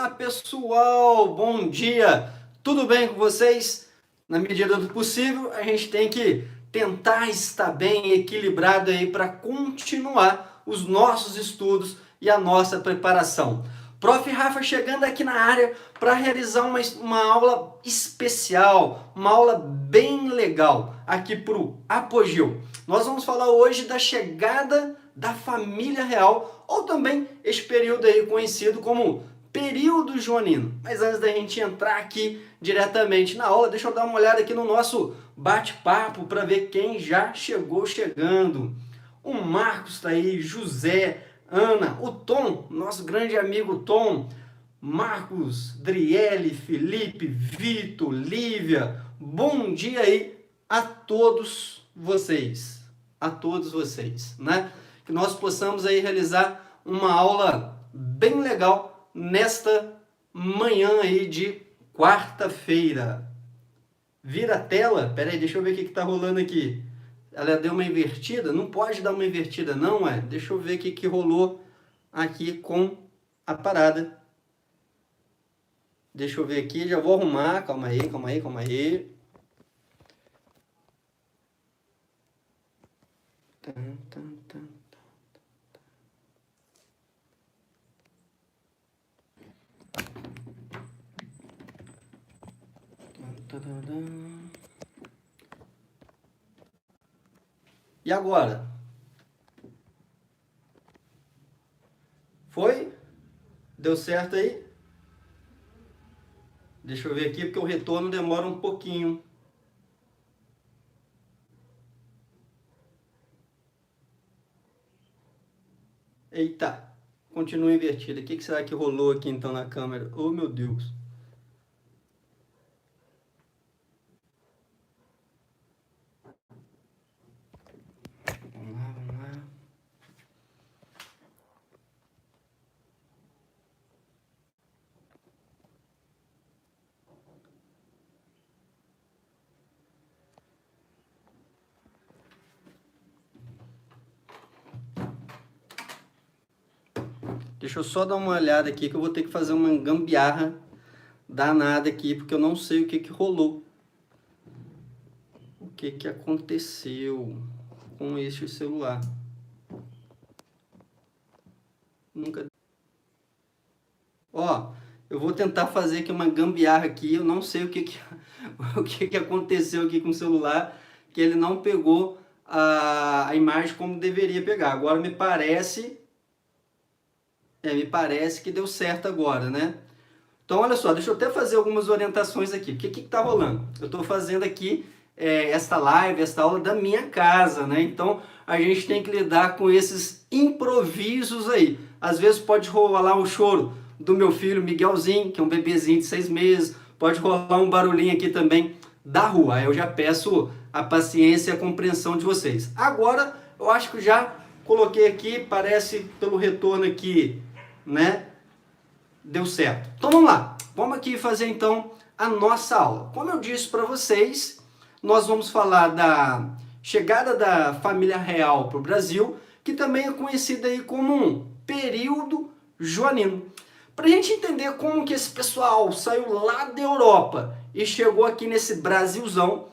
Olá, pessoal! Bom dia! Tudo bem com vocês? Na medida do possível, a gente tem que tentar estar bem equilibrado aí para continuar os nossos estudos e a nossa preparação. Prof. Rafa chegando aqui na área para realizar uma aula especial, uma aula bem legal aqui para o Apogeu. Nós vamos falar hoje da chegada da família real, ou também este período aí conhecido como período joanino. Mas antes da gente entrar aqui diretamente na aula, deixa eu dar uma olhada aqui no nosso bate-papo para ver quem já chegou chegando. O Marcos está aí, José, Ana, o Tom, nosso grande amigo Tom, Marcos, Driele, Felipe, Vitor, Lívia, bom dia aí a todos vocês, né? Que nós possamos aí realizar uma aula bem legal nesta manhã aí de quarta-feira. Vira a tela, peraí, deixa eu ver o que está rolando aqui. Ela deu uma invertida? Não pode dar uma invertida não, é? Deixa eu ver o que rolou aqui com a parada. Deixa eu ver aqui, já vou arrumar, calma aí. E agora? Foi? Deu certo aí? Deixa eu ver aqui, porque o retorno demora um pouquinho. Eita, continua invertida. O que será que rolou aqui então na câmera? Oh, meu Deus. Vamos lá. Deixa eu só dar uma olhada aqui que eu vou ter que fazer uma gambiarra danada aqui, porque eu não sei o que rolou. O que aconteceu com este celular. Nunca... Ó, eu vou tentar fazer aqui uma gambiarra aqui, eu não sei o que aconteceu aqui com o celular, que ele não pegou a imagem como deveria pegar. Agora me parece que deu certo agora, né? Então, olha só, deixa eu até fazer algumas orientações aqui. O que está rolando? Eu estou fazendo aqui esta live, esta aula da minha casa, né? Então, a gente tem que lidar com esses improvisos aí. Às vezes pode rolar um choro do meu filho Miguelzinho, que é um bebezinho de 6 meses. Pode rolar um barulhinho aqui também da rua. Aí eu já peço a paciência e a compreensão de vocês. Agora, eu acho que já coloquei aqui, parece pelo retorno aqui, né? Deu certo. Então vamos lá. Vamos aqui fazer então a nossa aula. Como eu disse para vocês, nós vamos falar da chegada da família real para o Brasil, que também é conhecida aí como um período joanino. Para a gente entender como que esse pessoal saiu lá da Europa e chegou aqui nesse Brasilzão,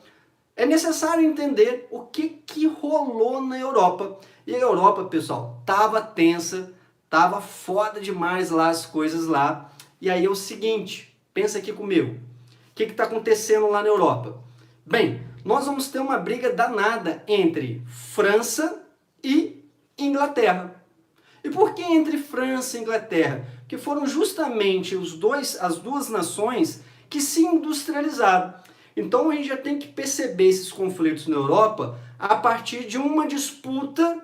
é necessário entender o que rolou na Europa. E a Europa, pessoal, estava tensa, tava foda demais lá as coisas lá. E aí é o seguinte, pensa aqui comigo. O que está acontecendo lá na Europa? Bem, nós vamos ter uma briga danada entre França e Inglaterra. E por que entre França e Inglaterra? Porque foram justamente as duas nações que se industrializaram. Então a gente já tem que perceber esses conflitos na Europa a partir de uma disputa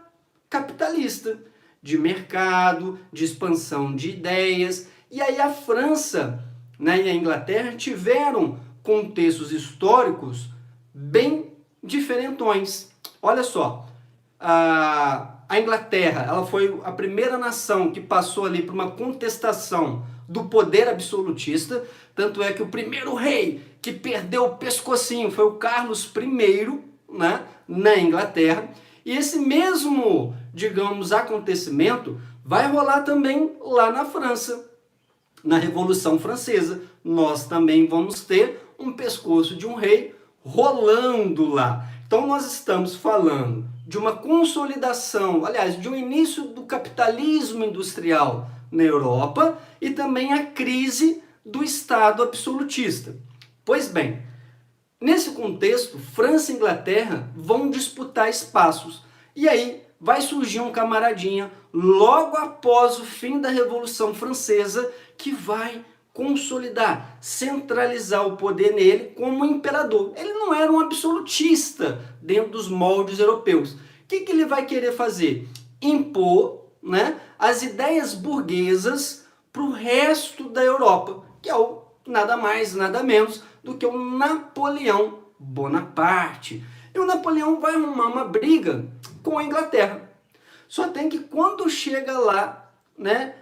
capitalista, de mercado, de expansão de ideias. E aí a França, né, e a Inglaterra tiveram contextos históricos bem diferentões. Olha só, a Inglaterra, ela foi a primeira nação que passou ali por uma contestação do poder absolutista, tanto é que o primeiro rei que perdeu o pescocinho foi o Carlos I, né, na Inglaterra. E esse mesmo, digamos, acontecimento vai rolar também lá na França. na Revolução Francesa, nós também vamos ter um pescoço de um rei rolando lá. Então nós estamos falando de uma consolidação, aliás, de um início do capitalismo industrial na Europa e também a crise do Estado absolutista. Pois bem, nesse contexto, França e Inglaterra vão disputar espaços. E aí vai surgir um camaradinha logo após o fim da Revolução Francesa que vai consolidar, centralizar o poder nele como imperador. Ele não era um absolutista dentro dos moldes europeus. O que ele vai querer fazer? Impor, né, as ideias burguesas para o resto da Europa, que é o nada mais, nada menos do que o Napoleão Bonaparte. E o Napoleão vai arrumar uma briga com a Inglaterra. Só tem que quando chega lá, né,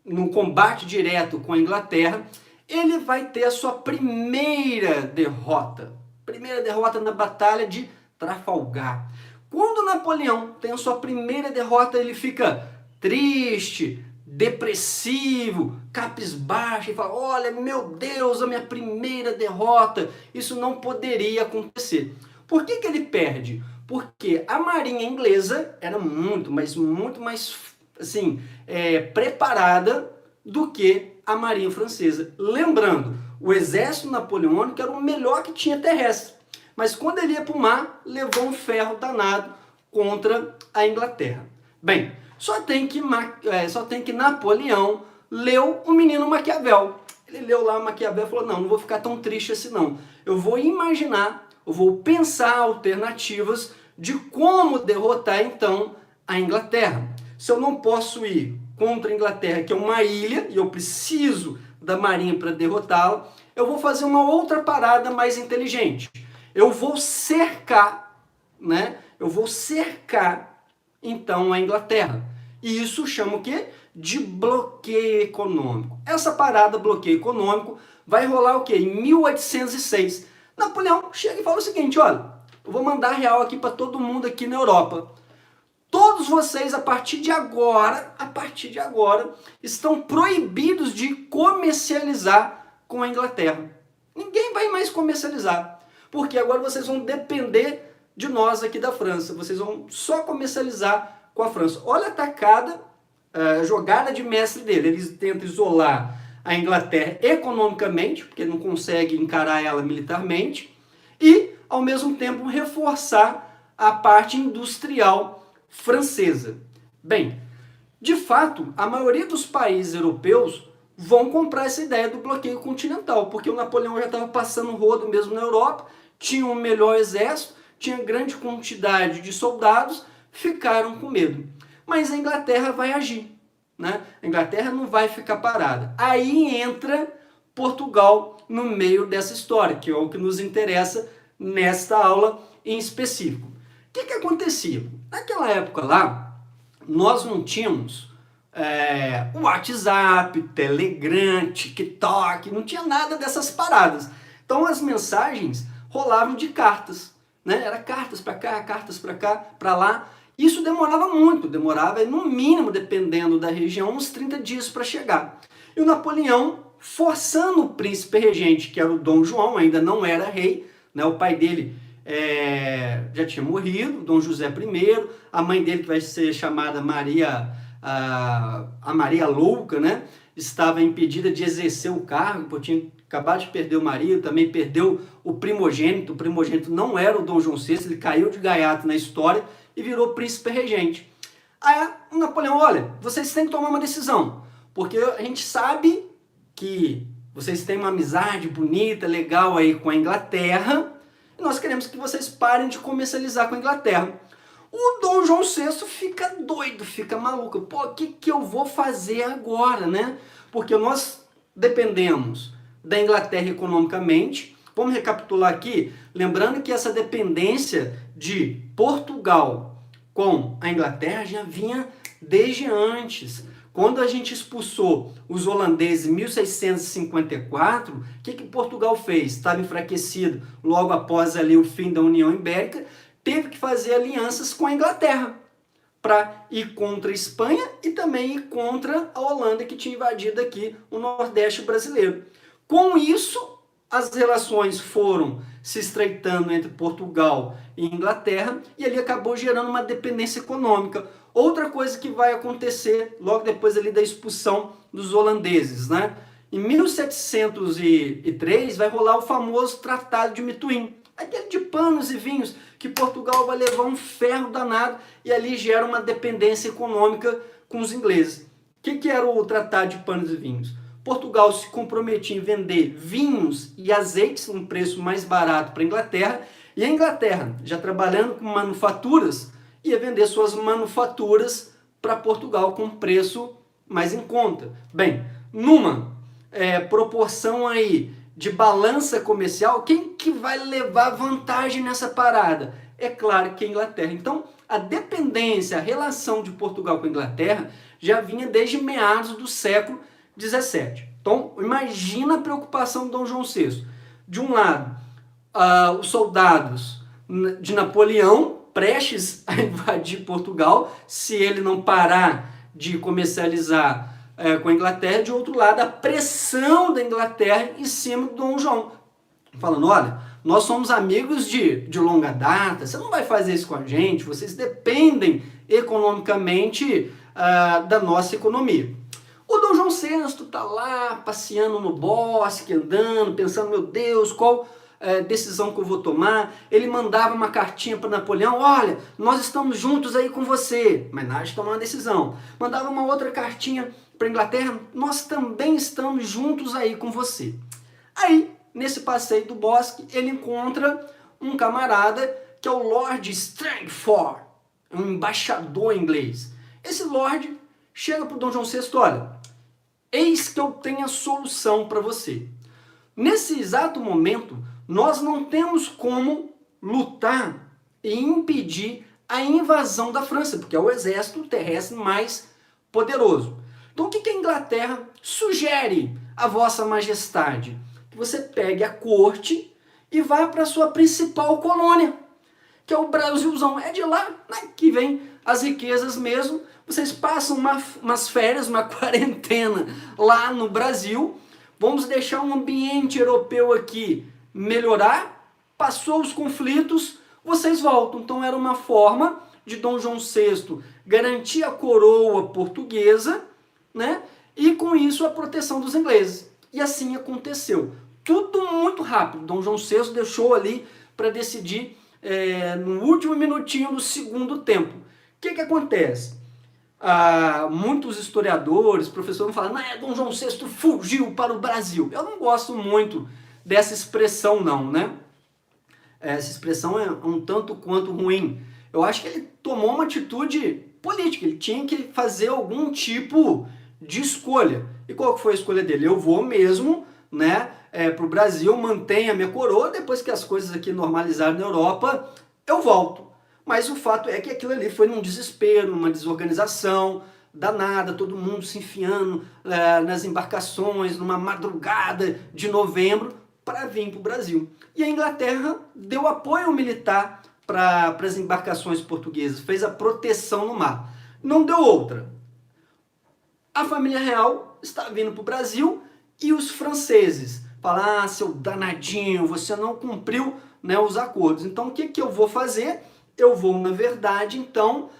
num combate direto com a Inglaterra, ele vai ter a sua primeira derrota. Primeira derrota na Batalha de Trafalgar. Quando Napoleão tem a sua primeira derrota, ele fica triste, depressivo, cabisbaixo e fala: olha, meu Deus, a minha primeira derrota, isso não poderia acontecer. Por que ele perde? Porque a marinha inglesa era muito mais assim, preparada do que a marinha francesa. Lembrando, o exército napoleônico era o melhor que tinha terrestre, mas quando ele ia para o mar, levou um ferro danado contra a Inglaterra. Bem, só tem que Napoleão leu o Menino Maquiavel. Ele leu lá o Maquiavel e falou: não vou ficar tão triste assim não. Eu vou imaginar, eu vou pensar alternativas de como derrotar então a Inglaterra. Se eu não posso ir contra a Inglaterra, que é uma ilha, e eu preciso da marinha para derrotá-la, eu vou fazer uma outra parada mais inteligente. Eu vou cercar, né? Eu vou cercar então a Inglaterra. E isso chama o quê? De bloqueio econômico. Essa parada, bloqueio econômico, vai rolar o quê? Em 1806. Napoleão chega e fala o seguinte: olha, eu vou mandar real aqui para todo mundo aqui na Europa. Todos vocês, a partir de agora, estão proibidos de comercializar com a Inglaterra. Ninguém vai mais comercializar, porque agora vocês vão depender de nós aqui da França. Vocês vão só comercializar com a França. Olha a tacada, a jogada de mestre dele. Eles tentam isolar a Inglaterra economicamente, porque não consegue encarar ela militarmente, e, ao mesmo tempo, reforçar a parte industrial francesa. Bem, de fato, a maioria dos países europeus vão comprar essa ideia do bloqueio continental, porque o Napoleão já estava passando rodo mesmo na Europa, tinha um melhor exército, tinha grande quantidade de soldados, ficaram com medo. Mas a Inglaterra vai agir, né? A Inglaterra não vai ficar parada. Aí entra Portugal no meio dessa história, que é o que nos interessa nesta aula em específico. O que acontecia? Naquela época lá, nós não tínhamos WhatsApp, Telegram, TikTok, não tinha nada dessas paradas. Então as mensagens rolavam de cartas, né? Era cartas para cá, para lá. Isso demorava muito, demorava no mínimo, dependendo da região, uns 30 dias para chegar. E o Napoleão, forçando o príncipe regente, que era o Dom João, ainda não era rei, né? O pai dele já tinha morrido, Dom José I, a mãe dele, que vai ser chamada Maria, a Maria Louca, né? Estava impedida de exercer o cargo, porque tinha acabado de perder o marido, também perdeu o primogênito não era o Dom João VI, ele caiu de gaiato na história e virou príncipe regente. Aí o Napoleão: olha, vocês têm que tomar uma decisão, porque a gente sabe que vocês têm uma amizade bonita, legal aí com a Inglaterra, e nós queremos que vocês parem de comercializar com a Inglaterra. O Dom João VI fica doido, fica maluco. Pô, o que eu vou fazer agora, né? Porque nós dependemos da Inglaterra economicamente. Vamos recapitular aqui, lembrando que essa dependência de Portugal com a Inglaterra já vinha desde antes. Quando a gente expulsou os holandeses em 1654, o que Portugal fez? Estava enfraquecido logo após ali o fim da União Ibérica, teve que fazer alianças com a Inglaterra para ir contra a Espanha e também ir contra a Holanda, que tinha invadido aqui o Nordeste brasileiro. Com isso, as relações foram se estreitando entre Portugal e Inglaterra e ali acabou gerando uma dependência econômica. Outra coisa que vai acontecer logo depois ali da expulsão dos holandeses, né? Em 1703 vai rolar o famoso Tratado de Mituim, aquele de panos e vinhos, que Portugal vai levar um ferro danado e ali gera uma dependência econômica com os ingleses. O que era o Tratado de Panos e Vinhos? Portugal se comprometia em vender vinhos e azeites a um preço mais barato para a Inglaterra, e a Inglaterra, já trabalhando com manufaturas, ia vender suas manufaturas para Portugal com preço mais em conta. Bem, numa proporção aí de balança comercial, quem que vai levar vantagem nessa parada? É claro que a Inglaterra. Então, a dependência, a relação de Portugal com a Inglaterra já vinha desde meados do século XVII. Então, imagina a preocupação de Dom João VI. De um lado, os soldados de Napoleão prestes a invadir Portugal, se ele não parar de comercializar com a Inglaterra. De outro lado, a pressão da Inglaterra em cima do Dom João, falando, olha, nós somos amigos de longa data, você não vai fazer isso com a gente, vocês dependem economicamente da nossa economia. O Dom João VI está lá passeando no bosque, andando, pensando, meu Deus, qual decisão que eu vou tomar. Ele mandava uma cartinha para Napoleão, olha, nós estamos juntos aí com você, mas nada de tomar uma decisão. Mandava uma outra cartinha para a Inglaterra, nós também estamos juntos aí com você. Aí, nesse passeio do bosque, ele encontra um camarada que é o Lord Strangford, um embaixador inglês. Esse Lord chega para o Dom João VI, olha, eis que eu tenho a solução para você. Nesse exato momento, nós não temos como lutar e impedir a invasão da França, porque é o exército terrestre mais poderoso. Então, o que a Inglaterra sugere a Vossa Majestade? Que você pegue a corte e vá para a sua principal colônia, que é o Brasilzão. É de lá, né, que vem as riquezas mesmo. Vocês passam umas férias, uma quarentena lá no Brasil. Vamos deixar um ambiente europeu aqui melhorar. Passou os conflitos, vocês voltam. Então era uma forma de Dom João VI garantir a coroa portuguesa, né? E com isso a proteção dos ingleses. E assim aconteceu. Tudo muito rápido. Dom João VI deixou ali para decidir no último minutinho do segundo tempo. O que acontece? Muitos historiadores, professores falam, Dom João VI fugiu para o Brasil. Eu não gosto muito dessa expressão não, né? Essa expressão é um tanto quanto ruim. Eu acho que ele tomou uma atitude política, ele tinha que fazer algum tipo de escolha. E qual que foi a escolha dele? Eu vou mesmo, né, para o Brasil, mantenho a minha coroa, depois que as coisas aqui normalizaram na Europa, eu volto. Mas o fato é que aquilo ali foi num desespero, numa desorganização danada, todo mundo se enfiando nas embarcações, numa madrugada de novembro, para vir para o Brasil. E a Inglaterra deu apoio militar para as embarcações portuguesas, fez a proteção no mar. Não deu outra. A família real está vindo para o Brasil e os franceses falam, seu danadinho, você não cumpriu, né, os acordos. Então o que eu vou fazer? Eu vou, na verdade, então,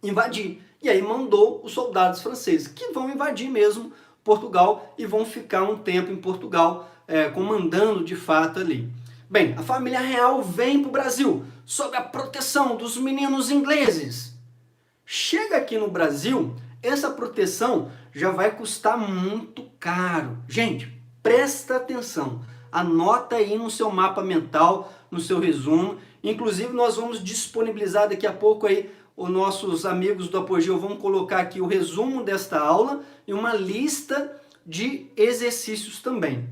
invadir. E aí mandou os soldados franceses, que vão invadir mesmo Portugal e vão ficar um tempo em Portugal, comandando de fato ali. Bem, a família real vem para o Brasil, sob a proteção dos meninos ingleses. Chega aqui no Brasil, essa proteção já vai custar muito caro. Gente, presta atenção, anota aí no seu mapa mental, no seu resumo. Inclusive nós vamos disponibilizar daqui a pouco aí, os nossos amigos do Apogeu vão colocar aqui o resumo desta aula e uma lista de exercícios também.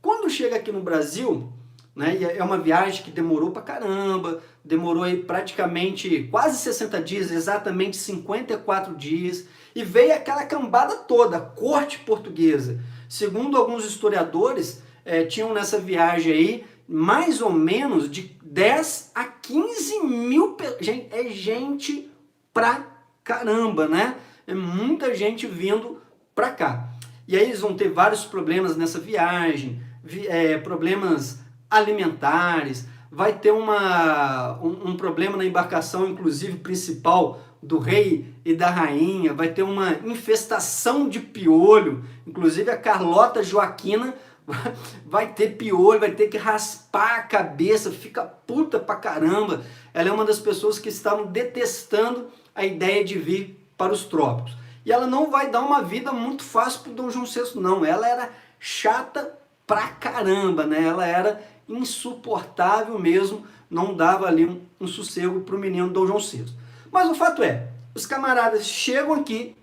Quando chega aqui no Brasil, né, é uma viagem que demorou pra caramba, demorou aí praticamente quase 60 dias, exatamente 54 dias, e veio aquela cambada toda, a corte portuguesa. Segundo alguns historiadores, tinham nessa viagem aí mais ou menos de 10 a 15 mil pessoas. Gente, é gente pra caramba, né? É muita gente vindo pra cá. E aí eles vão ter vários problemas nessa viagem, problemas alimentares, vai ter um problema na embarcação, inclusive principal, do rei e da rainha, vai ter uma infestação de piolho, inclusive a Carlota Joaquina vai ter piolho, vai ter que raspar a cabeça, fica puta pra caramba. Ela é uma das pessoas que estavam detestando a ideia de vir para os trópicos. E ela não vai dar uma vida muito fácil pro Dom João VI, não. Ela era chata pra caramba, né? Ela era insuportável mesmo, não dava ali um sossego pro menino Dom João VI. Mas o fato é, os camaradas chegam aqui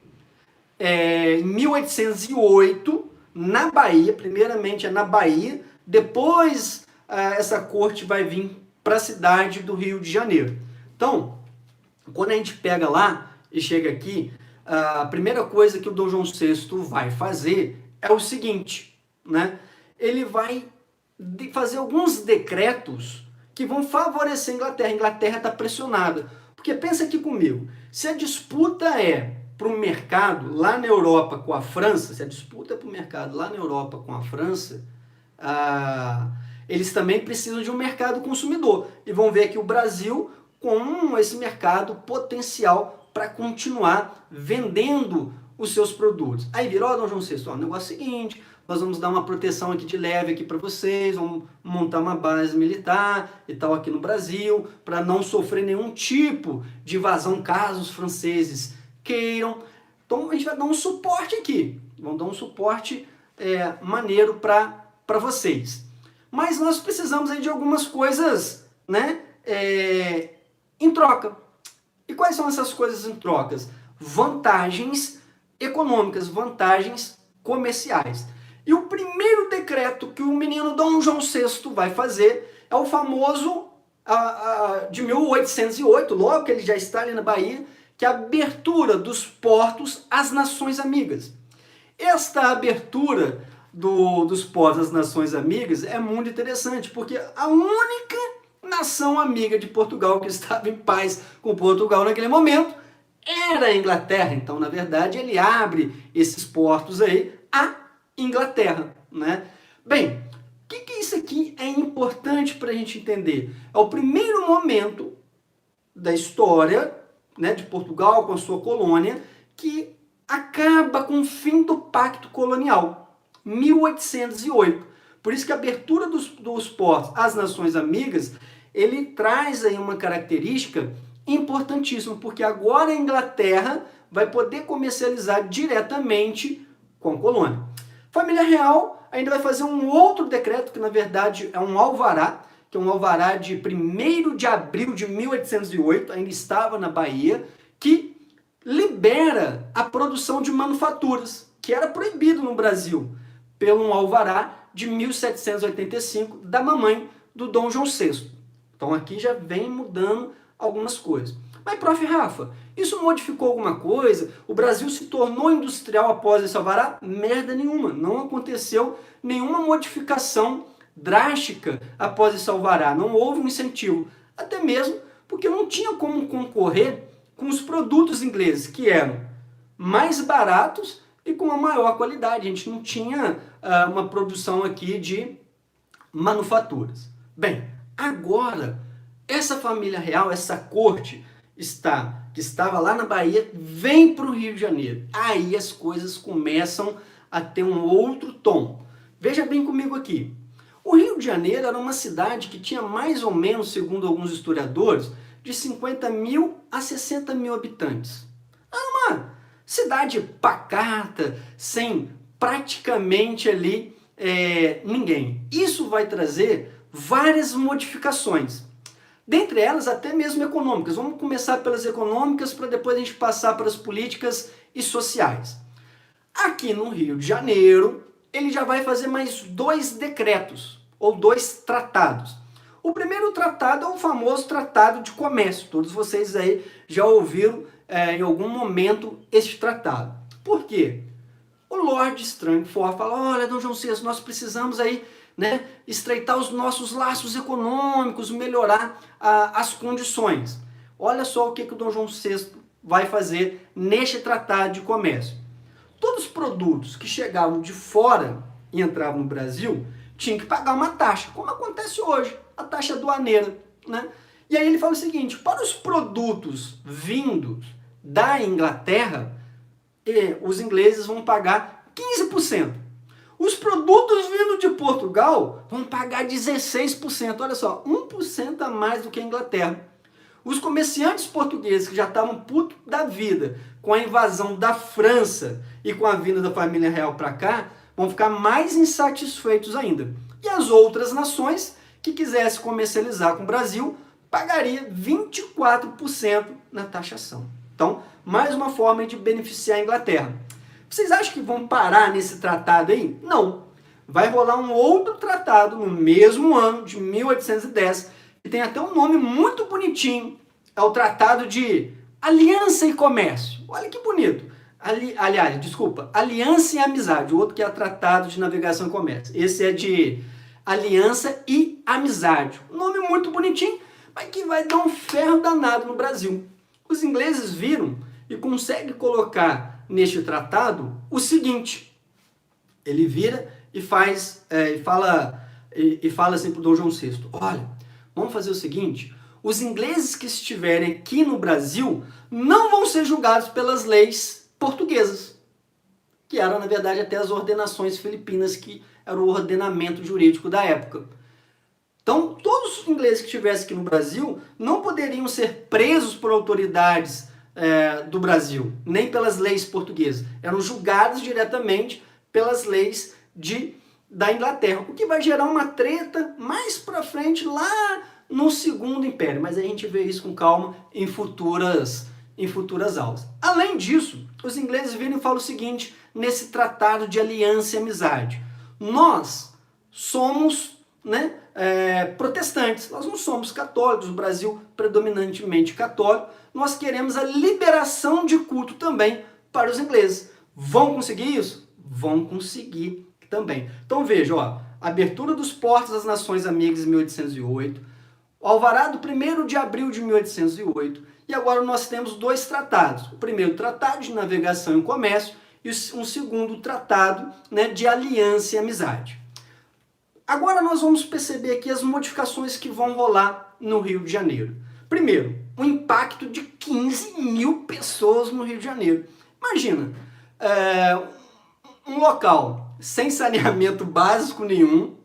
em 1808, na Bahia, primeiramente é na Bahia, depois essa corte vai vir para a cidade do Rio de Janeiro. Então, quando a gente pega lá e chega aqui, a primeira coisa que o Dom João VI vai fazer é o seguinte, né? Ele vai fazer alguns decretos que vão favorecer a Inglaterra. A Inglaterra está pressionada. Porque pensa aqui comigo, se a disputa é para o mercado lá na Europa com a França, se a disputa é para o mercado lá na Europa com a França, eles também precisam de um mercado consumidor. E vão ver aqui o Brasil com esse mercado potencial para continuar vendendo os seus produtos. Aí virou, Dom João VI, o negócio é o seguinte, nós vamos dar uma proteção aqui de leve aqui para vocês, vamos montar uma base militar e tal aqui no Brasil, para não sofrer nenhum tipo de invasão caso os franceses queiram. Então a gente vai dar um suporte aqui, vamos dar um suporte maneiro para vocês. Mas nós precisamos aí de algumas coisas, né, em troca. E quais são essas coisas em trocas? Vantagens econômicas, vantagens comerciais. E o primeiro decreto que o menino Dom João VI vai fazer é o famoso de 1808, logo que ele já está ali na Bahia, que é a abertura dos portos às nações amigas. Esta abertura dos portos às nações amigas é muito interessante, porque a única nação amiga de Portugal que estava em paz com Portugal naquele momento era a Inglaterra. Então, na verdade, ele abre esses portos aí à Inglaterra, né? Bem, o que isso aqui é importante para a gente entender? É o primeiro momento da história, né, de Portugal com a sua colônia que acaba com o fim do Pacto Colonial, 1808. Por isso que a abertura dos portos às nações amigas, ele traz aí uma característica importantíssima, porque agora a Inglaterra vai poder comercializar diretamente com a colônia. Família real ainda vai fazer um outro decreto, que na verdade é um alvará, que é um alvará de 1º de abril de 1808, ainda estava na Bahia, que libera a produção de manufaturas, que era proibido no Brasil, pelo um alvará de 1785 da mamãe do Dom João VI. Então aqui já vem mudando algumas coisas. Mas, prof. Rafa, isso modificou alguma coisa? O Brasil se tornou industrial após esse alvará? Merda nenhuma. Não aconteceu nenhuma modificação drástica após esse alvará. Não houve um incentivo. Até mesmo porque não tinha como concorrer com os produtos ingleses, que eram mais baratos e com uma maior qualidade. A gente não tinha uma produção aqui de manufaturas. Bem, agora, essa família real, essa corte que estava lá na Bahia, vem para o Rio de Janeiro. Aí as coisas começam a ter um outro tom. Veja bem comigo aqui. O Rio de Janeiro era uma cidade que tinha mais ou menos, segundo alguns historiadores, de 50 mil a 60 mil habitantes. Era uma cidade pacata, sem praticamente ali ninguém. Isso vai trazer várias modificações. Dentre elas, até mesmo econômicas. Vamos começar pelas econômicas para depois a gente passar para as políticas e sociais. Aqui no Rio de Janeiro, ele já vai fazer mais 2 decretos, ou 2 tratados. O primeiro tratado é o famoso Tratado de Comércio. Todos vocês aí já ouviram em algum momento este tratado. Por quê? O Lord Strangford fala, olha, Dom João VI, nós precisamos aí né, estreitar os nossos laços econômicos, melhorar as condições. Olha só o que o Dom João VI vai fazer neste tratado de comércio. Todos os produtos que chegavam de fora e entravam no Brasil tinham que pagar uma taxa, como acontece hoje, a taxa aduaneira, né? E aí ele fala o seguinte, para os produtos vindos da Inglaterra, os ingleses vão pagar 15%. Os produtos vindo de Portugal vão pagar 16%. Olha só, 1% a mais do que a Inglaterra. Os comerciantes portugueses que já estavam putos da vida com a invasão da França e com a vinda da família real para cá, vão ficar mais insatisfeitos ainda. E as outras nações que quisessem comercializar com o Brasil pagaria 24% na taxação. Então, mais uma forma de beneficiar a Inglaterra. Vocês acham que vão parar nesse tratado aí? Não. Vai rolar um outro tratado no mesmo ano, de 1810, que tem até um nome muito bonitinho. É o Tratado de Aliança e Comércio. Olha que bonito. Aliança e Amizade. O outro que é o Tratado de Navegação e Comércio. Esse é de Aliança e Amizade. Um nome muito bonitinho, mas que vai dar um ferro danado no Brasil. Os ingleses viram e conseguem colocar neste tratado o seguinte. Ele vira e fala assim para o Dom João VI, olha, vamos fazer o seguinte, os ingleses que estiverem aqui no Brasil não vão ser julgados pelas leis portuguesas, que eram, na verdade, até as ordenações filipinas, que era o ordenamento jurídico da época. Então, todos os ingleses que estivessem aqui no Brasil não poderiam ser presos por autoridades do Brasil, nem pelas leis portuguesas. Eram julgados diretamente pelas leis da Inglaterra, o que vai gerar uma treta mais para frente lá no Segundo Império, mas a gente vê isso com calma em futuras aulas. Além disso, os ingleses viram e falam o seguinte, nesse tratado de aliança e amizade, nós somos protestantes, nós não somos católicos, o Brasil predominantemente católico, nós queremos a liberação de culto também para os ingleses. Vão conseguir isso? Vão conseguir também. Então veja, ó, abertura dos portos às nações amigas em 1808, o alvará do 1º de abril de 1808, e agora nós temos dois tratados. O primeiro tratado de navegação e comércio e um segundo tratado, de aliança e amizade. Agora nós vamos perceber aqui as modificações que vão rolar no Rio de Janeiro. Primeiro, um impacto de 15 mil pessoas no Rio de Janeiro. Imagina, um local sem saneamento básico nenhum,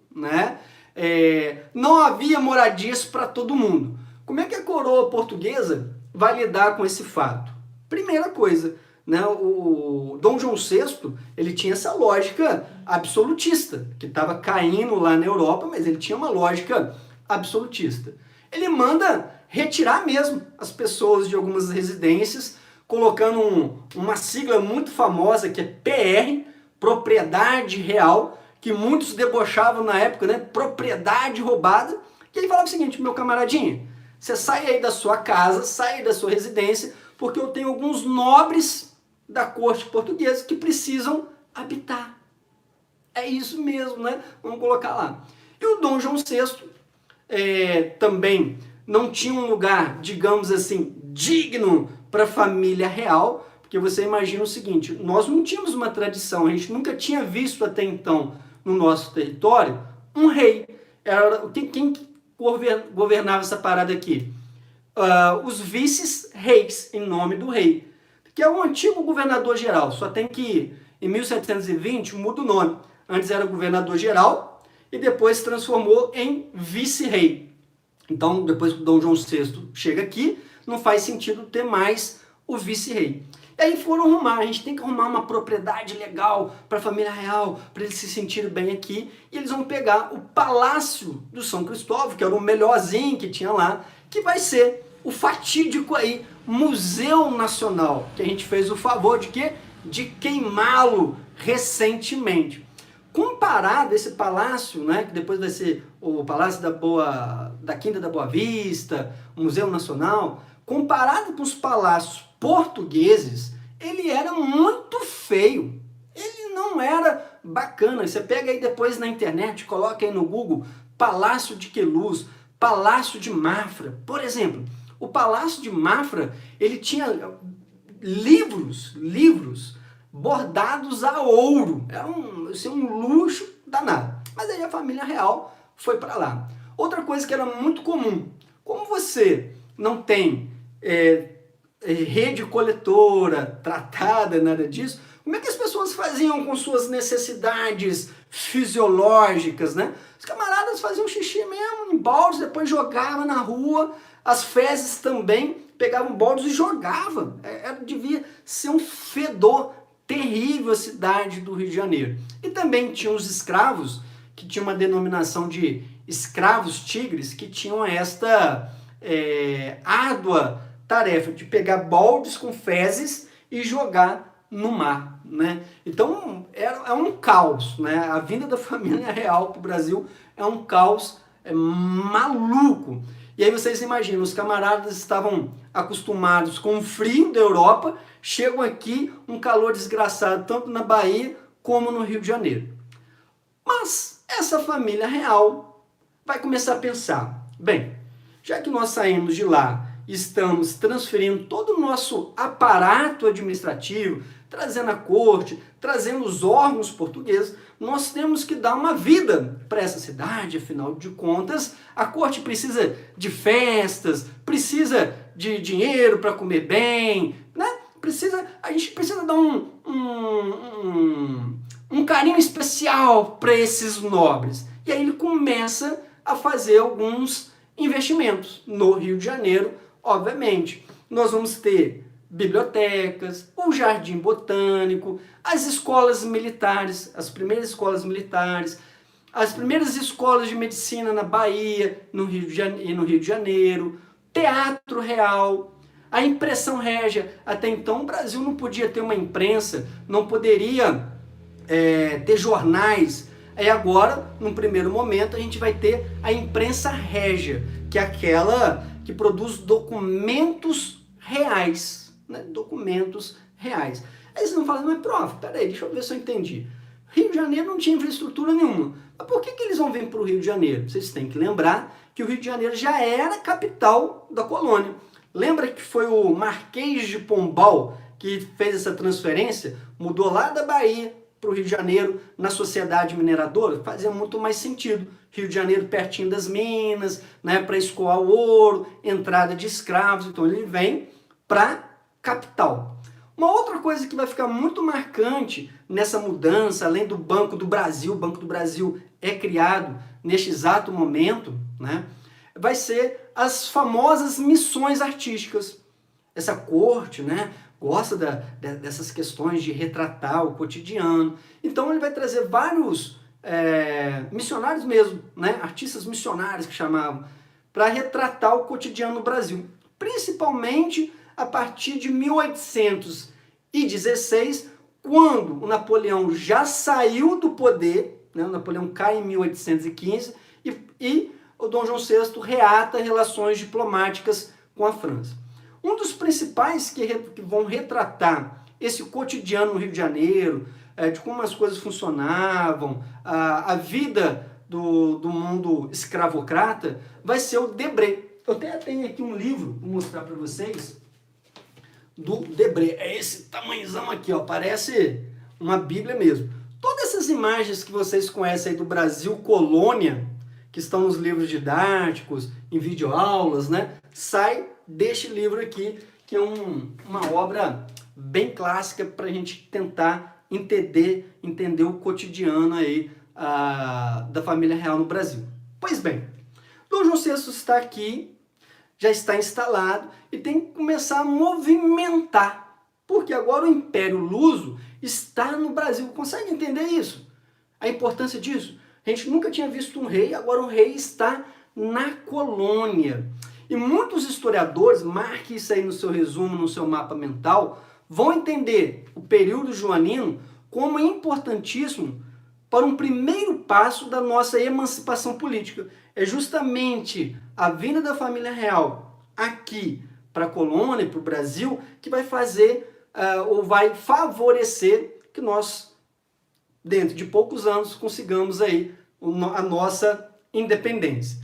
não havia moradias para todo mundo. Como é que a coroa portuguesa vai lidar com esse fato? Primeira coisa, o Dom João VI, ele tinha essa lógica absolutista, que estava caindo lá na Europa, mas ele tinha uma lógica absolutista. Ele manda retirar mesmo as pessoas de algumas residências, colocando uma sigla muito famosa, que é PR, Propriedade Real, que muitos debochavam na época, propriedade roubada, que ele falava o seguinte, meu camaradinho, você sai aí da sua casa, sai aí da sua residência, porque eu tenho alguns nobres da corte portuguesa que precisam habitar. É isso mesmo, Vamos colocar lá. E o Dom João VI também não tinha um lugar, digamos assim, digno para a família real, porque você imagina o seguinte, nós não tínhamos uma tradição, a gente nunca tinha visto até então no nosso território um rei. Quem governava essa parada aqui? Os vices-reis, em nome do rei, que é o antigo governador-geral, só tem que, em 1720, muda o nome. Antes era governador-geral e depois se transformou em vice-rei. Então, depois que o Dom João VI chega aqui, não faz sentido ter mais o vice-rei. E aí foram arrumar, a gente tem que arrumar uma propriedade legal para a família real, para eles se sentirem bem aqui, e eles vão pegar o Palácio do São Cristóvão, que era o melhorzinho que tinha lá, que vai ser o fatídico aí, Museu Nacional, que a gente fez o favor de quê? De queimá-lo recentemente. Comparado esse palácio, que depois vai ser o Palácio da Quinta da Boa Vista, o Museu Nacional, comparado com os palácios portugueses, ele era muito feio. Ele não era bacana. Você pega aí depois na internet, coloca aí no Google, Palácio de Queluz, Palácio de Mafra. Por exemplo, o Palácio de Mafra, ele tinha livros bordados a ouro. Era um luxo danado. Mas aí a família real foi para lá. Outra coisa que era muito comum, como você não tem rede coletora tratada, nada disso, como é que as pessoas faziam com suas necessidades fisiológicas, né? Os camaradas faziam xixi mesmo em baldes, depois jogavam na rua, as fezes também, pegavam baldes e jogavam. Devia ser um fedor terrível a cidade do Rio de Janeiro. E também tinha os escravos, que tinha uma denominação de escravos tigres, que tinham esta árdua tarefa de pegar baldes com fezes e jogar no mar, né? Então é um caos, né? A vinda da família real para o Brasil é um caos maluco. E aí vocês imaginam, os camaradas estavam acostumados com o frio da Europa, chegam aqui, um calor desgraçado, tanto na Bahia como no Rio de Janeiro. Mas essa família real vai começar a pensar, bem, já que nós saímos de lá, estamos transferindo todo o nosso aparato administrativo, trazendo a corte, trazendo os órgãos portugueses, nós temos que dar uma vida para essa cidade, afinal de contas, a corte precisa de festas, precisa de dinheiro para comer bem, né? A gente precisa dar um carinho especial para esses nobres. E aí ele começa a fazer alguns investimentos no Rio de Janeiro, obviamente. Nós vamos ter bibliotecas, o Jardim Botânico, as escolas militares, as primeiras escolas militares, as primeiras escolas de medicina na Bahia, no Rio de Janeiro, Teatro Real, a impressão régia. Até então o Brasil não podia ter uma imprensa, não poderia ter jornais. Aí agora, num primeiro momento, a gente vai ter a imprensa régia, que é aquela que produz documentos reais, né? Documentos reais. Aí vocês vão falar, mas prof, peraí, deixa eu ver se eu entendi. Rio de Janeiro não tinha infraestrutura nenhuma. Mas por que eles vão vir para o Rio de Janeiro? Vocês têm que lembrar que o Rio de Janeiro já era a capital da colônia. Lembra que foi o Marquês de Pombal que fez essa transferência? Mudou lá da Bahia para o Rio de Janeiro, na sociedade mineradora? Fazia muito mais sentido. Rio de Janeiro pertinho das minas, né, para escoar o ouro, entrada de escravos, então ele vem para a capital. Uma outra coisa que vai ficar muito marcante nessa mudança, além do Banco do Brasil, o Banco do Brasil é criado neste exato momento, né, vai ser as famosas missões artísticas. Essa corte, né, gosta dessas questões de retratar o cotidiano. Então ele vai trazer vários missionários mesmo, né, artistas missionários que chamavam, para retratar o cotidiano no Brasil. Principalmente a partir de 1816, quando o Napoleão já saiu do poder, né, o Napoleão cai em 1815, e o Dom João VI reata relações diplomáticas com a França. Um dos principais que vão retratar esse cotidiano no Rio de Janeiro, de como as coisas funcionavam, a vida do mundo escravocrata, vai ser o Debré. Eu até tenho aqui um livro, vou mostrar para vocês, do Debré. É esse tamanhozão aqui, ó, parece uma bíblia mesmo. Todas essas imagens que vocês conhecem aí do Brasil colônia, que estão nos livros didáticos, em videoaulas, né, sai deste livro aqui, que é uma obra bem clássica para a gente tentar entender o cotidiano aí da família real no Brasil. Pois bem, Dom João VI está aqui, já está instalado e tem que começar a movimentar, porque agora o Império Luso está no Brasil. Consegue entender isso? A importância disso? A gente nunca tinha visto um rei, agora o rei está na colônia. E muitos historiadores, marque isso aí no seu resumo, no seu mapa mental, vão entender o período joanino como importantíssimo para um primeiro passo da nossa emancipação política. É justamente a vinda da família real aqui para a colônia, para o Brasil, que vai fazer ou vai favorecer que nós dentro de poucos anos, consigamos aí a nossa independência.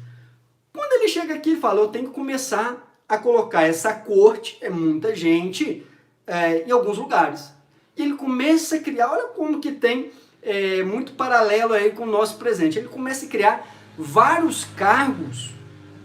Quando ele chega aqui e fala, eu tenho que começar a colocar essa corte, é muita gente, em alguns lugares. E ele começa a criar, olha como que tem muito paralelo aí com o nosso presente. Ele começa a criar vários cargos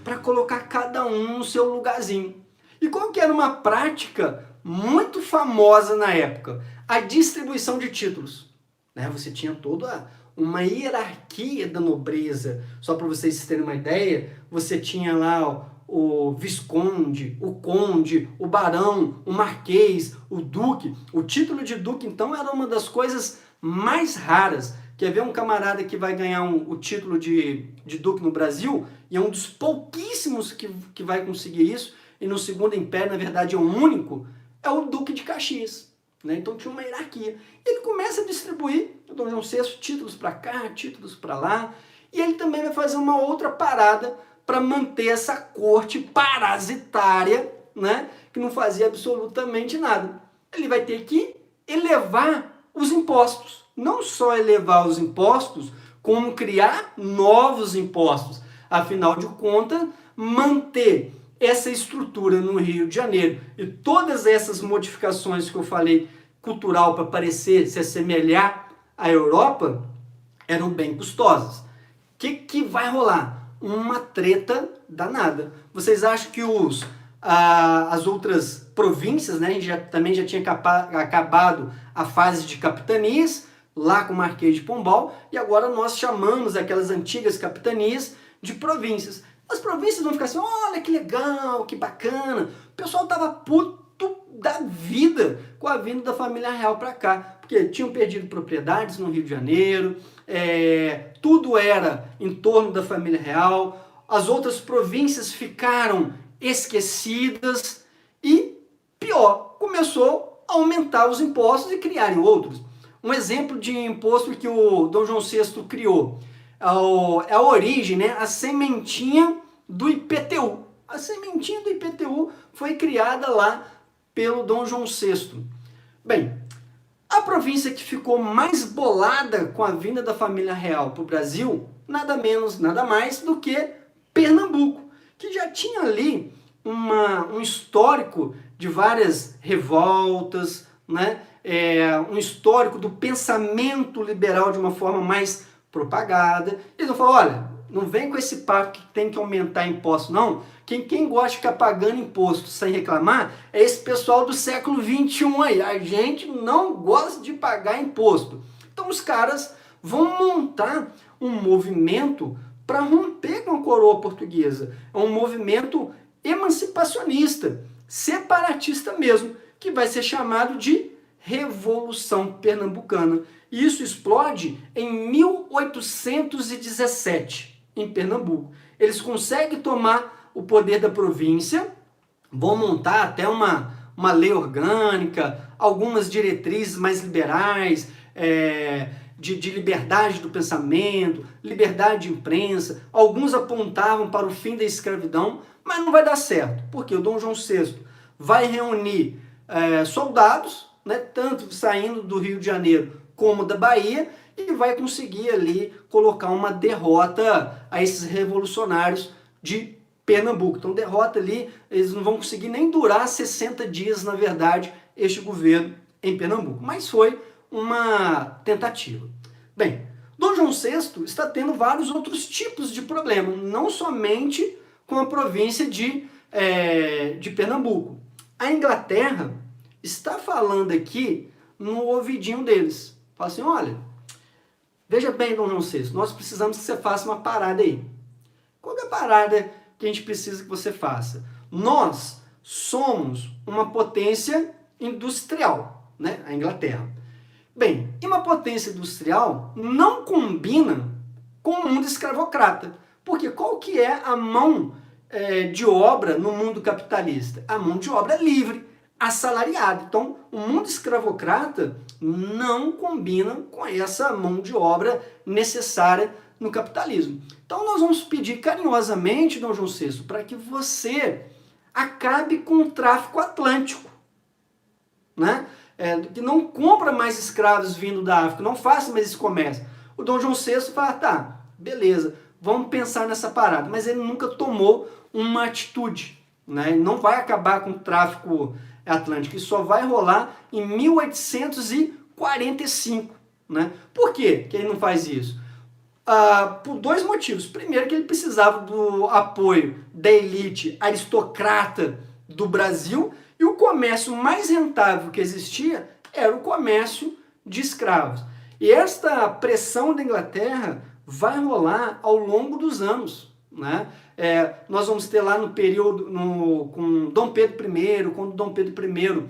para colocar cada um no seu lugarzinho. E qual que era uma prática muito famosa na época? A distribuição de títulos. Né? Você tinha toda uma hierarquia da nobreza. Só para vocês terem uma ideia, você tinha lá o visconde, o conde, o barão, o marquês, o duque. O título de duque, então, era uma das coisas mais raras. Quer ver um camarada que vai ganhar o título de duque no Brasil? E é um dos pouquíssimos que vai conseguir isso. E no Segundo Império, na verdade, é o único. É o Duque de Caxias. Né? Então tinha uma hierarquia. Ele começa a distribuir, o Dom João VI, títulos para cá, títulos para lá. E ele também vai fazer uma outra parada para manter essa corte parasitária, né? Que não fazia absolutamente nada. Ele vai ter que elevar os impostos. Não só elevar os impostos, como criar novos impostos. Afinal de contas, manter essa estrutura no Rio de Janeiro e todas essas modificações que eu falei, cultural, para parecer, se assemelhar à Europa, eram bem custosas. O que vai rolar? Uma treta danada. Vocês acham que as outras províncias, né, também já tinha acabado a fase de capitanias, lá com o Marquês de Pombal, e agora nós chamamos aquelas antigas capitanias de províncias. As províncias vão ficar assim, olha que legal, que bacana. O pessoal estava puto da vida com a vinda da família real para cá, porque tinham perdido propriedades no Rio de Janeiro, tudo era em torno da família real, as outras províncias ficaram esquecidas e, pior, começou a aumentar os impostos e criarem outros. Um exemplo de imposto que o Dom João VI criou é a origem, né, a sementinha do IPTU. A sementinha do IPTU foi criada lá pelo Dom João VI. Bem, a província que ficou mais bolada com a vinda da família real para o Brasil, nada menos, nada mais do que Pernambuco, que já tinha ali um histórico de várias revoltas, né? Um histórico do pensamento liberal de uma forma mais propagada. Eles vão falar, olha, não vem com esse papo que tem que aumentar imposto, não. Quem gosta de ficar pagando imposto sem reclamar é esse pessoal do século XXI aí. A gente não gosta de pagar imposto. Então os caras vão montar um movimento para romper com a coroa portuguesa. É um movimento emancipacionista, separatista mesmo, que vai ser chamado de Revolução Pernambucana. E isso explode em 1817, em Pernambuco. Eles conseguem tomar o poder da província, vão montar até uma lei orgânica, algumas diretrizes mais liberais, de liberdade do pensamento, liberdade de imprensa. Alguns apontavam para o fim da escravidão, mas não vai dar certo, porque o Dom João VI vai reunir soldados, né, tanto saindo do Rio de Janeiro como da Bahia, e vai conseguir ali colocar uma derrota a esses revolucionários de Pernambuco. Então, derrota ali, eles não vão conseguir nem durar 60 dias, na verdade, este governo em Pernambuco. Mas foi uma tentativa. Bem, Dom João VI está tendo vários outros tipos de problema, não somente com a província de Pernambuco. A Inglaterra está falando aqui no ouvidinho deles. Fala assim, olha, veja bem, Dom João VI, nós precisamos que você faça uma parada aí. Qual é a parada que a gente precisa que você faça? Nós somos uma potência industrial, né? A Inglaterra. Bem, e uma potência industrial não combina com o mundo escravocrata. Porque qual que é a mão de obra no mundo capitalista? A mão de obra livre, assalariada. Então, o mundo escravocrata não combina com essa mão de obra necessária no capitalismo. Então, nós vamos pedir carinhosamente, Dom João VI, para que você acabe com o tráfico atlântico, né? que não compra mais escravos vindo da África, não faça mais esse comércio. O Dom João VI fala, tá, beleza, vamos pensar nessa parada, mas ele nunca tomou uma atitude, né? Ele não vai acabar com o tráfico atlântico, isso só vai rolar em 1845, né? Por quê que ele não faz isso? Por dois motivos. Primeiro, que ele precisava do apoio da elite aristocrata do Brasil, e o comércio mais rentável que existia era o comércio de escravos. E esta pressão da Inglaterra vai rolar ao longo dos anos, né? Nós vamos ter lá no período, com Dom Pedro I, quando Dom Pedro I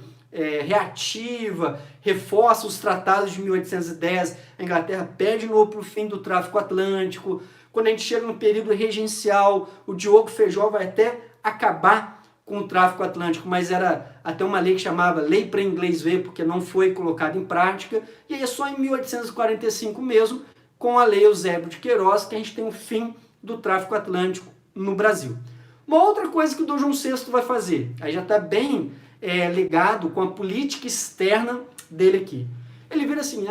reativa, reforça os tratados de 1810, a Inglaterra pede novo para o fim do tráfico atlântico. Quando a gente chega no período regencial, o Diogo Feijó vai até acabar com o tráfico atlântico, mas era até uma lei que chamava Lei para Inglês Ver, porque não foi colocada em prática, e aí é só em 1845 mesmo, com a Lei Eusébio de Queiroz, que a gente tem o fim do tráfico atlântico no Brasil. Uma outra coisa que o Dom João VI vai fazer, aí já está bem ligado com a política externa dele aqui. Ele vira assim,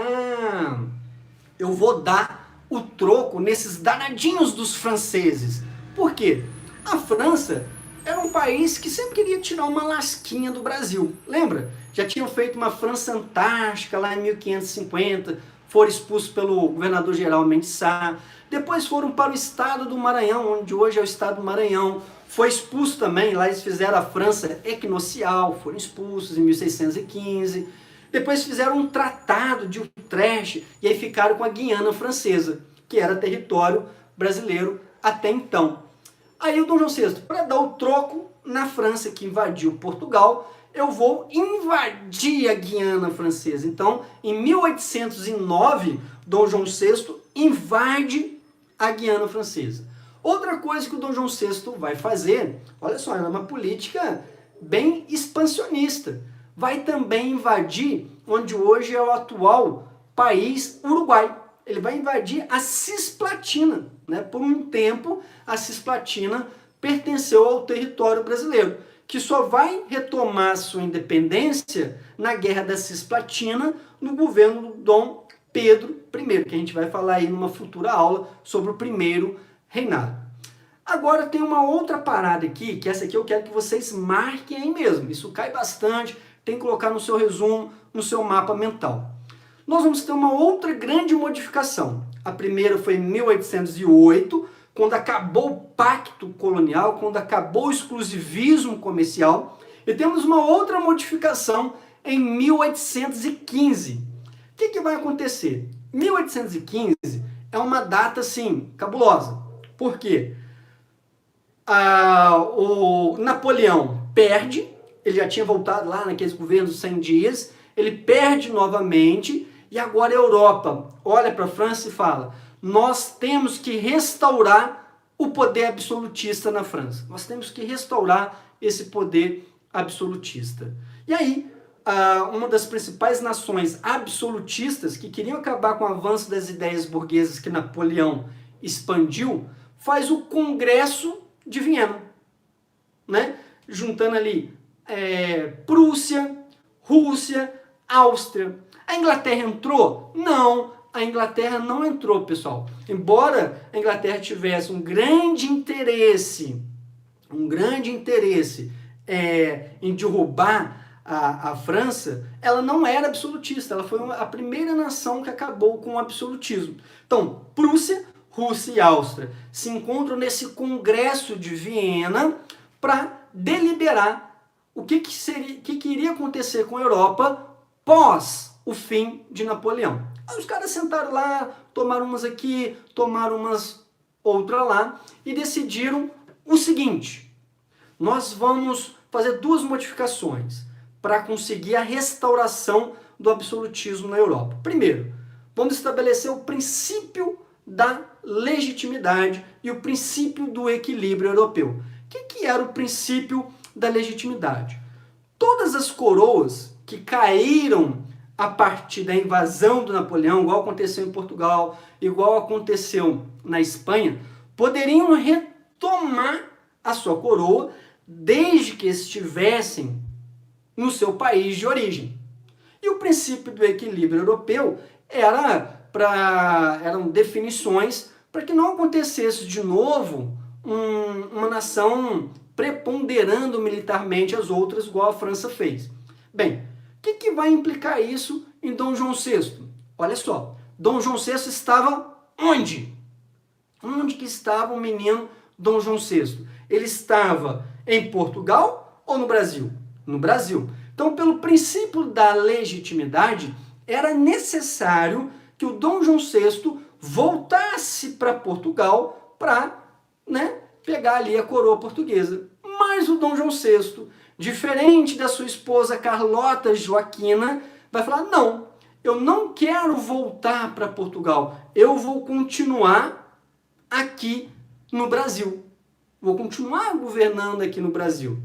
eu vou dar o troco nesses danadinhos dos franceses. Por quê? A França era um país que sempre queria tirar uma lasquinha do Brasil. Lembra? Já tinham feito uma França Antártica lá em 1550, foram expulsos pelo governador-geral Mendes Sá. Depois foram para o estado do Maranhão, onde hoje é o estado do Maranhão. Foi expulso também, lá eles fizeram a França equinocial, foram expulsos em 1615. Depois fizeram um tratado de Utrecht, e aí ficaram com a Guiana Francesa, que era território brasileiro até então. Aí o Dom João VI, para dar o troco na França, que invadiu Portugal, eu vou invadir a Guiana Francesa. Então, em 1809, Dom João VI invade a Guiana Francesa. Outra coisa que o Dom João VI vai fazer, olha só, é uma política bem expansionista. Vai também invadir onde hoje é o atual país Uruguai. Ele vai invadir a Cisplatina, né? Por um tempo, a Cisplatina pertenceu ao território brasileiro, que só vai retomar sua independência na Guerra da Cisplatina, no governo do Dom Pedro I, que a gente vai falar aí numa futura aula sobre o primeiro reinado. Agora tem uma outra parada aqui, que essa aqui eu quero que vocês marquem aí mesmo. Isso cai bastante, tem que colocar no seu resumo, no seu mapa mental. Nós vamos ter uma outra grande modificação. A primeira foi em 1808, quando acabou o pacto colonial, quando acabou o exclusivismo comercial. E temos uma outra modificação em 1815. O que vai acontecer? 1815 é uma data, assim, cabulosa. Por quê? O Napoleão perde, ele já tinha voltado lá naqueles governos 100 dias, ele perde novamente, e agora a Europa olha para a França e fala, nós temos que restaurar o poder absolutista na França. Nós temos que restaurar esse poder absolutista. E aí, uma das principais nações absolutistas que queriam acabar com o avanço das ideias burguesas que Napoleão expandiu, faz o Congresso de Viena, né? Juntando ali Prússia, Rússia, Áustria. A Inglaterra entrou? Não, a Inglaterra não entrou, pessoal. Embora a Inglaterra tivesse um grande interesse em derrubar a França, ela não era absolutista, ela foi a primeira nação que acabou com o absolutismo. Então, Prússia, Rússia e Áustria se encontram nesse Congresso de Viena para deliberar o que iria acontecer com a Europa pós o fim de Napoleão. Aí os caras sentaram lá, tomaram umas aqui, tomaram umas outra lá e decidiram o seguinte: nós vamos fazer duas modificações para conseguir a restauração do absolutismo na Europa. Primeiro, vamos estabelecer o princípio da legitimidade e o princípio do equilíbrio europeu. O que era o princípio da legitimidade? Todas as coroas que caíram a partir da invasão do Napoleão, igual aconteceu em Portugal, igual aconteceu na Espanha, poderiam retomar a sua coroa desde que estivessem no seu país de origem. E o princípio do equilíbrio europeu eram definições para que não acontecesse de novo uma nação preponderando militarmente as outras, igual a França fez. Bem, o que vai implicar isso em Dom João VI? Olha só, Dom João VI estava onde? Onde que estava o menino Dom João VI? Ele estava em Portugal ou no Brasil? No Brasil. Então, pelo princípio da legitimidade, era necessário que o Dom João VI voltasse para Portugal para, pegar ali a coroa portuguesa. Mas o Dom João VI, diferente da sua esposa Carlota Joaquina, vai falar, não, eu não quero voltar para Portugal, eu vou continuar aqui no Brasil. Vou continuar governando aqui no Brasil.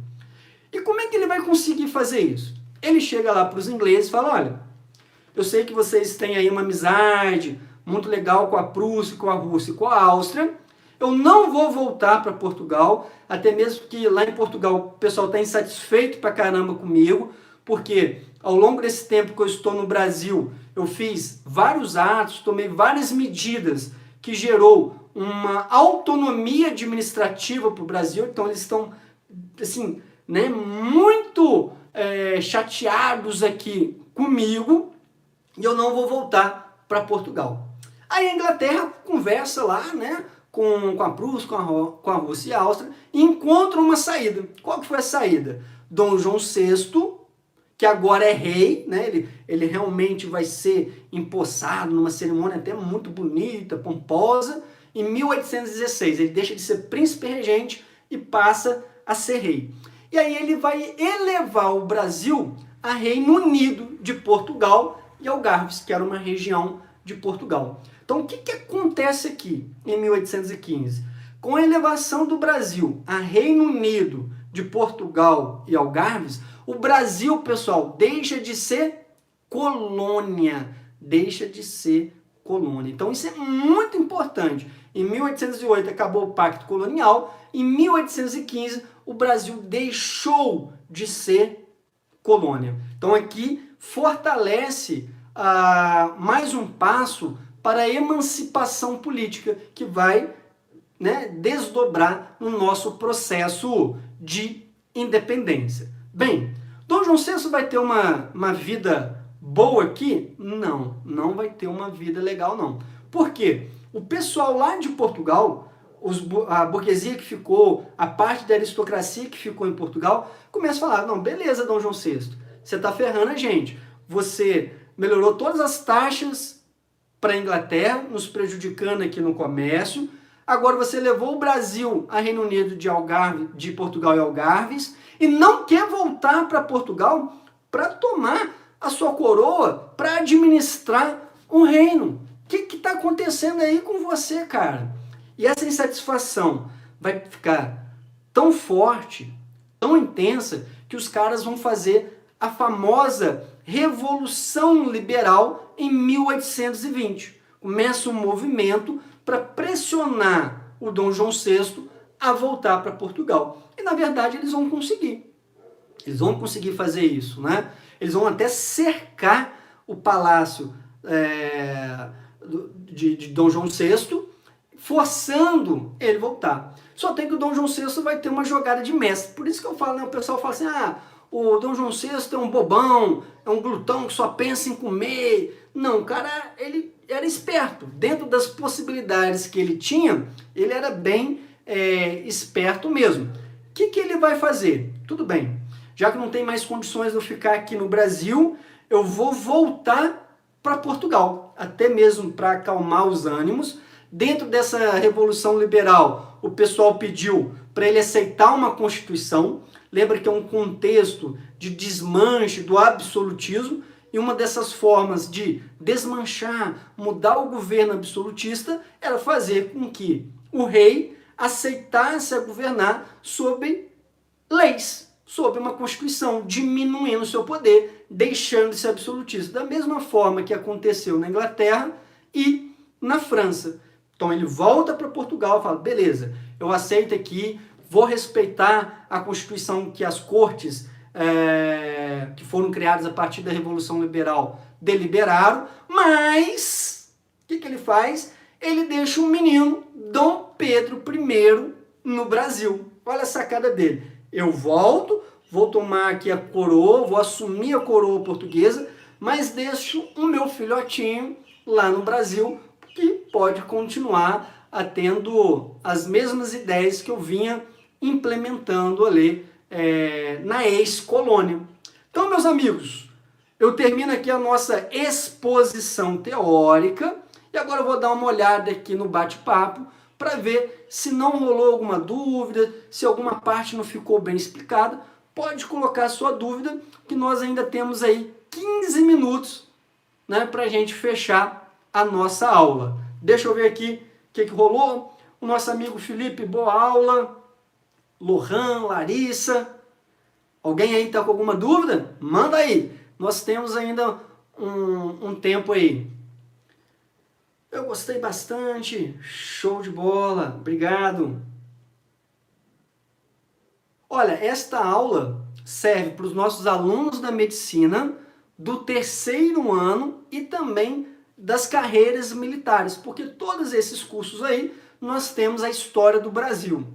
E como é que ele vai conseguir fazer isso? Ele chega lá para os ingleses e fala, olha, eu sei que vocês têm aí uma amizade muito legal com a Prússia, com a Rússia e com a Áustria. Eu não vou voltar para Portugal, até mesmo que lá em Portugal o pessoal está insatisfeito pra caramba comigo, porque ao longo desse tempo que eu estou no Brasil, eu fiz vários atos, tomei várias medidas que gerou uma autonomia administrativa para o Brasil, então eles estão, assim, muito chateados aqui comigo, e eu não vou voltar para Portugal. Aí a Inglaterra conversa lá, com a Prússia, com a Rússia e a Áustria, e encontra uma saída. Qual que foi a saída? Dom João VI, que agora é rei, ele realmente vai ser empossado numa cerimônia até muito bonita, pomposa. Em 1816, ele deixa de ser príncipe regente e passa a ser rei. E aí ele vai elevar o Brasil a Reino Unido de Portugal e Algarves, que era uma região de Portugal. Então, o que acontece aqui em 1815? Com a elevação do Brasil a Reino Unido de Portugal e Algarves, o Brasil, pessoal, deixa de ser colônia. Deixa de ser colônia. Então, isso é muito importante. Em 1808 acabou o Pacto Colonial. Em 1815, o Brasil deixou de ser colônia. Então, aqui fortalece mais um passo para a emancipação política que vai desdobrar no nosso processo de independência. Bem, Dom João VI vai ter uma vida boa aqui? Não, não vai ter uma vida legal não. Por quê? O pessoal lá de Portugal, a burguesia que ficou, a parte da aristocracia que ficou em Portugal, começa a falar, não, beleza, Dom João VI, você está ferrando a gente. Você melhorou todas as taxas para a Inglaterra, nos prejudicando aqui no comércio. Agora você levou o Brasil a Reino Unido de Portugal e Algarves e não quer voltar para Portugal para tomar a sua coroa, para administrar um reino. O que está acontecendo aí com você, cara? E essa insatisfação vai ficar tão forte, tão intensa, que os caras vão fazer a famosa Revolução Liberal em 1820. Começa um movimento para pressionar o Dom João VI a voltar para Portugal. E, na verdade, eles vão conseguir. Eles vão conseguir fazer isso, Eles vão até cercar o palácio de Dom João VI, forçando ele voltar. Só tem que o Dom João VI vai ter uma jogada de mestre. Por isso que eu falo, o pessoal fala assim, o Dom João VI é um bobão, é um glutão que só pensa em comer. Não, o cara, ele era esperto. Dentro das possibilidades que ele tinha, ele era bem esperto mesmo. O que ele vai fazer? Tudo bem, já que não tem mais condições de eu ficar aqui no Brasil, eu vou voltar para Portugal, até mesmo para acalmar os ânimos. Dentro dessa Revolução Liberal, o pessoal pediu para ele aceitar uma Constituição. Lembra que é um contexto de desmanche do absolutismo, e uma dessas formas de desmanchar, mudar o governo absolutista, era fazer com que o rei aceitasse a governar sob leis, sob uma Constituição, diminuindo o seu poder, deixando de ser absolutista. Da mesma forma que aconteceu na Inglaterra e na França. Então ele volta para Portugal e fala, beleza, eu aceito aqui, vou respeitar a Constituição que as cortes que foram criadas a partir da Revolução Liberal deliberaram, mas o que ele faz? Ele deixa o menino Dom Pedro I no Brasil. Olha a sacada dele. Eu volto, vou tomar aqui a coroa, vou assumir a coroa portuguesa, mas deixo o meu filhotinho lá no Brasil, que pode continuar tendo as mesmas ideias que eu vinha implementando ali na ex-colônia. Então, meus amigos, eu termino aqui a nossa exposição teórica e agora eu vou dar uma olhada aqui no bate-papo para ver se não rolou alguma dúvida, se alguma parte não ficou bem explicada. Pode colocar a sua dúvida, que nós ainda temos aí 15 minutos, né, para a gente fechar a nossa aula. Deixa eu ver aqui o que rolou. O nosso amigo Felipe, boa aula. Lohan, Larissa. Alguém aí está com alguma dúvida? Manda aí. Nós temos ainda um tempo aí. Eu gostei bastante. Show de bola. Obrigado. Olha, esta aula serve para os nossos alunos da medicina do terceiro ano e também das carreiras militares, porque todos esses cursos aí nós temos a história do Brasil.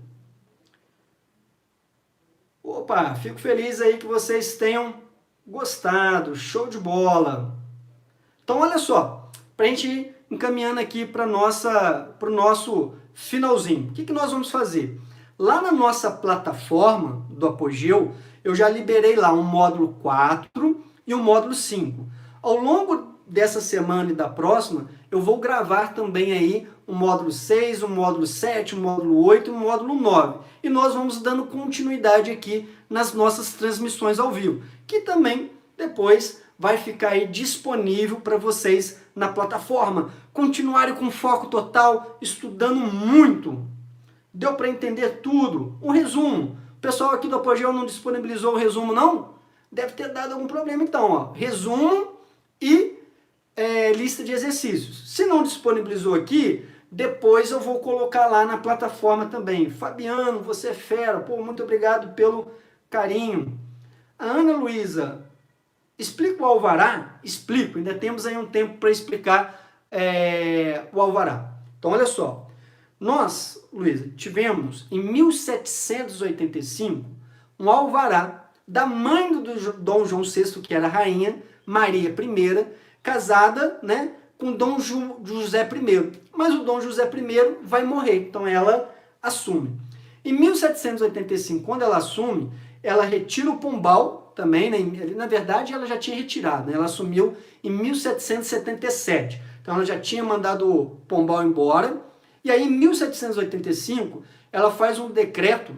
Opa, fico feliz aí que vocês tenham gostado, show de bola. Então olha só, para a gente ir encaminhando aqui para o nosso finalzinho, o que nós vamos fazer? Lá na nossa plataforma do Apogeu, eu já liberei lá um módulo 4 e um módulo 5. Ao longo dessa semana e da próxima, eu vou gravar também aí um módulo 6, um módulo 7, um módulo 8 e um módulo 9. E nós vamos dando continuidade aqui nas nossas transmissões ao vivo, que também depois vai ficar aí disponível para vocês na plataforma. Continuarem com foco total, estudando muito. Deu para entender tudo? Um resumo. O pessoal aqui do Apogeu não disponibilizou o resumo, não? Deve ter dado algum problema, então. Ó. Resumo e lista de exercícios. Se não disponibilizou aqui, depois eu vou colocar lá na plataforma também. Fabiano, você é fera. Pô, muito obrigado pelo carinho. A Ana Luísa, explica o alvará? Explico. Ainda temos aí um tempo para explicar o alvará. Então, olha só. Nós, Luísa, tivemos em 1785 um alvará da mãe do Dom João VI, que era a rainha Maria I, casada, né, com Dom José I. Mas o Dom José I vai morrer, então ela assume. Em 1785, quando ela assume, ela retira o pombal também, né, na verdade ela já tinha retirado, né, ela assumiu em 1777. Então ela já tinha mandado o pombal embora. E aí, em 1785, ela faz um decreto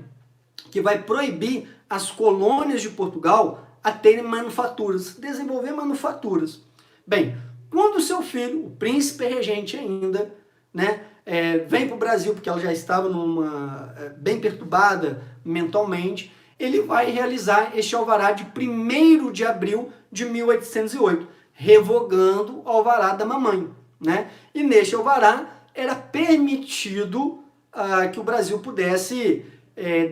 que vai proibir as colônias de Portugal a terem manufaturas, desenvolver manufaturas. Bem, quando o seu filho, o príncipe regente ainda, né, vem para o Brasil, porque ela já estava bem perturbada mentalmente, ele vai realizar este alvará de 1º de abril de 1808, revogando o alvará da mamãe, né? E neste alvará era permitido que o Brasil pudesse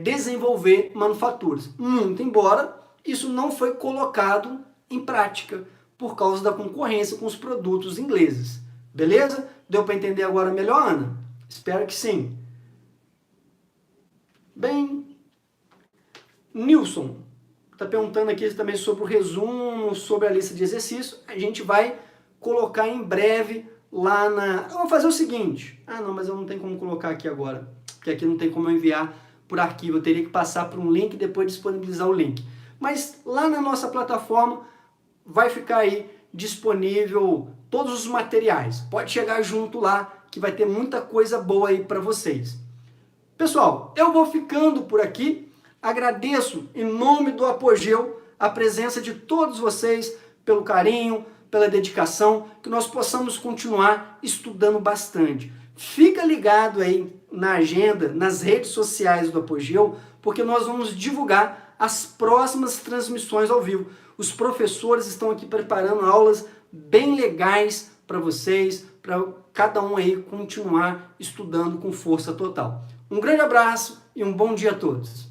desenvolver manufaturas. Muito embora isso não foi colocado em prática por causa da concorrência com os produtos ingleses. Beleza? Deu para entender agora melhor, Ana? Espero que sim. Bem, Nilson está perguntando aqui também sobre o resumo, sobre a lista de exercícios. A gente vai colocar em breve lá na... Eu vou fazer o seguinte. Ah, não, mas eu não tenho como colocar aqui agora. Porque aqui não tem como eu enviar por arquivo. Eu teria que passar por um link e depois disponibilizar o link. Mas lá na nossa plataforma vai ficar aí disponível todos os materiais. Pode chegar junto lá que vai ter muita coisa boa aí para vocês. Pessoal, eu vou ficando por aqui. Agradeço em nome do Apogeu a presença de todos vocês pelo carinho, pela dedicação, que nós possamos continuar estudando bastante. Fica ligado aí na agenda, nas redes sociais do Apogeu, porque nós vamos divulgar as próximas transmissões ao vivo. Os professores estão aqui preparando aulas bem legais para vocês, para cada um aí continuar estudando com força total. Um grande abraço e um bom dia a todos.